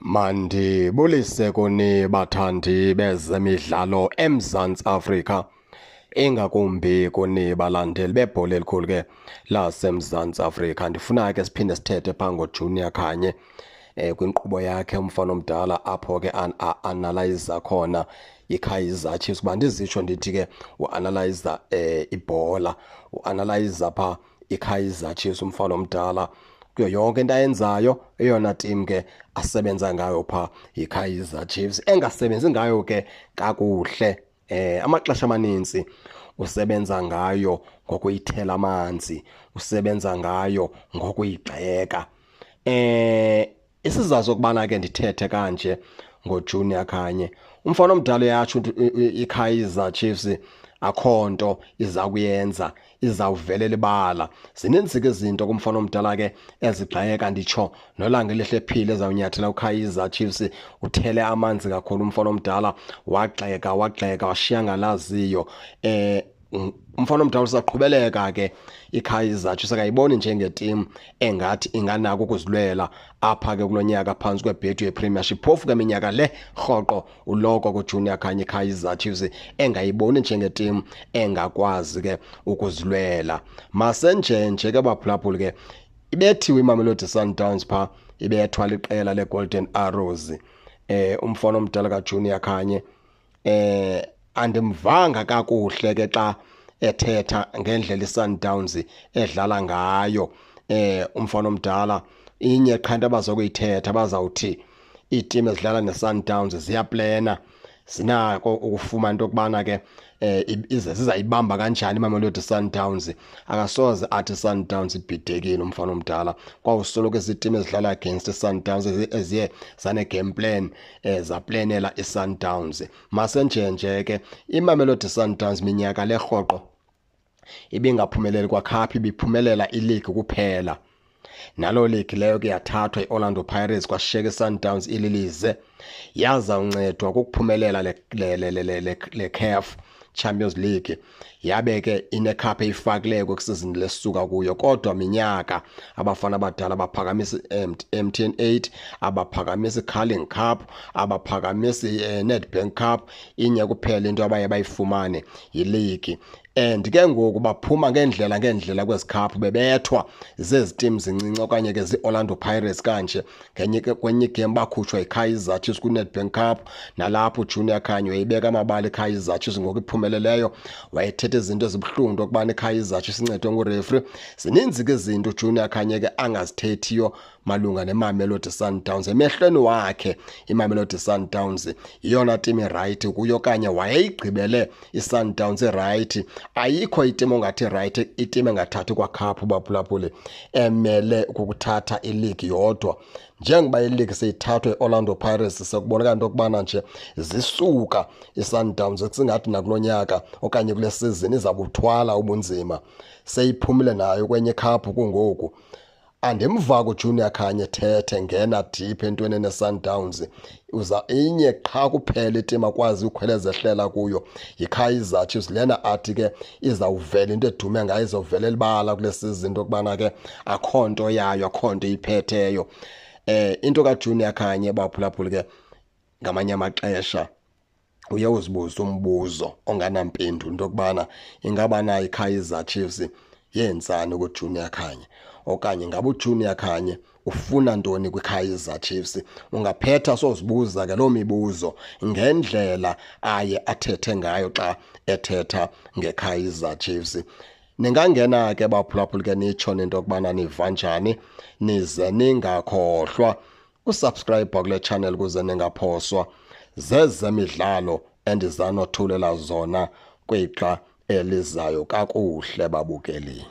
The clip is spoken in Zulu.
Mandibulise kuni bathandi bezemidlalo eMzantsi Afrika, ingakumbi kuni balandeli bebhola elikhulu ke laseMzantsi Afrika. Ndifuna ke siphinde sithethe phaa ngoJunior Khanye kwinkqubo yakhe umfana omdala apho ke analyze khona iKaizer Chiefs. Kuba ndizitsho ndithi ke uanalyze ibhola, uanalyze phaa iKaizer Chiefs umfana omdala kuyo yonke into ayenzayo. Eyona team ke asebenza ngayo phaa iKaizer Chiefs, engasebenzi ngayo ke kakuhle amaxesha amaninzi usebenza ngayo ngokuyithela amanzi, usebenza ngayo ngokuyigxeka. Isizathu sokubana ke ndithethe kanje ngoJunior Khanye, umfana omdala yatsho iKaizer Chiefs akho nto iza kuyenza, izawuvelela ibala. Zininzi ke izinto kumfana omdala ke ezigxeka, nditsho nolanga elihle phile ezawunyathela uKaizer Chiefs uthele amanzi kakhulu umfana omdala, wagxeka washiya ngalaziyo. Umfana omdala usaqhubeleka ke iKaizer Chiefs akayiboni njengeteam engathi inganako ukuzilwela apha ke kulonyaka phantsi kwebhedu yePremiership. Phofu ke minyaka le rhoqo uloko kuJunior Khanye iKaizer Chiefs engayiboni njengeteam engakwazi ke ukuzilwela. Masenjenje ke baphulaphuli ke ibethiwe iMamelodi Sundowns pha, ibethwa liqela leGolden Arrows. Umfana omdala kaJunior Khanye andimvanga kakuhle ke xa ethetha ngendlela iSundowns edlala ngayo. Umfana omdala inye qha into abazokuyithetha, bazawuthi iiteam ezidlala neSundowns ziyaplana, zinako ukufumana into yokubana ke zizayibamba kanjani iMamelodi Sundowns. Akasoze athi Sundowns ibhidekile umfana omdala, kwawusoloko iiteam ezidlala against iSundowns eziye zane-game plan zaplanela iSundowns. Masenjenje ke iMamelodi Sundowns minyaka le rhoqo ibingaphumeleli kwakhaphi, ibiphumelela ileague kuphela. Nalo league leyo ke yathathwa iOrlando Pirates kwashiyeka iSundowns ililize. Yazawuncedwa kukuphumelela le CAF Champions League, yabe ke inecup eyifakileyo kwisizini lesuka kuyo. Kodwa minyaka abafana abadala abaphakamisa MTN 8, abaphakamisa iCarling Cup, abaphakamisa iNedbank Cup, inye kuphela into abaye bayifumane yileague. And ke ngoku baphuma ngendlela kwezi cup bebethwa zezi teams zincinci okanye ke ziOrlando Pirates kanje. Kwenye game bakhutshwa iKaizer Chiefs kuNedbank Cup, nalapho uJunior Khanye wayibeka amabala iKaizer Chiefs ngoku iphumeleleyo. Wayethetha izinto ezibuhlungu okubana iKaizer Chiefs incedwe ngureferee. Zininzi ke izinto uJunior Khanye ke angazithethiyo malunga neMamelodi Sundowns. Emehlweni wakhe iMamelodi Sundowns yiyona team right kuyo, kanye wayeyigqibele iSundowns right. Ayikho itim ongathi right, itim engathathi kwakhaphu baphulaphuli emele ukuthatha ileague yodwa. Njengoba ileague seyithathwa iOrlando Pirates, sekubonakala into yokubana nje zisuka iSundowns singathi nakulonyaka okanye kule season izabuthwala ubunzima, seyiphumile nayo kwenye cup kungoku. Andimva kuJunior Khanye thethe ngena deep entweni neSundowns. Uza inye qha kuphela itim akwazi ukhweleza ehlela kuyo yiKaizer Chiefs, lena athi ke izawuvela into edume ngayo, izovelela ibala kule season into yokubana ke akho nto yayo, akho nto iyiphetheyo. Into kaJunior Khanye baphulaphuli ke ngamanye amaxesha uye uzibuza umbuzo onganampendulo into yokubana ingaba nayo iKaizer Chiefs yenzani kuJunior Khanye, okanye ngabe uJunior Khanye ufuna ntoni kwiKaizer Chiefs. Ungaphetha sozibuza ke loo mibuzo ngendlela aye athethe ngayo xa ethetha ngeKaizer Chiefs. Ningangena ke baphulaphuli ke nitsho nento yokubana niva njani, nize ningakhohlwa usubscribe kule channel kuze ningaphoswa zezemidlalo endizanothulela zona kwixa elizayo kakuhle babukeli.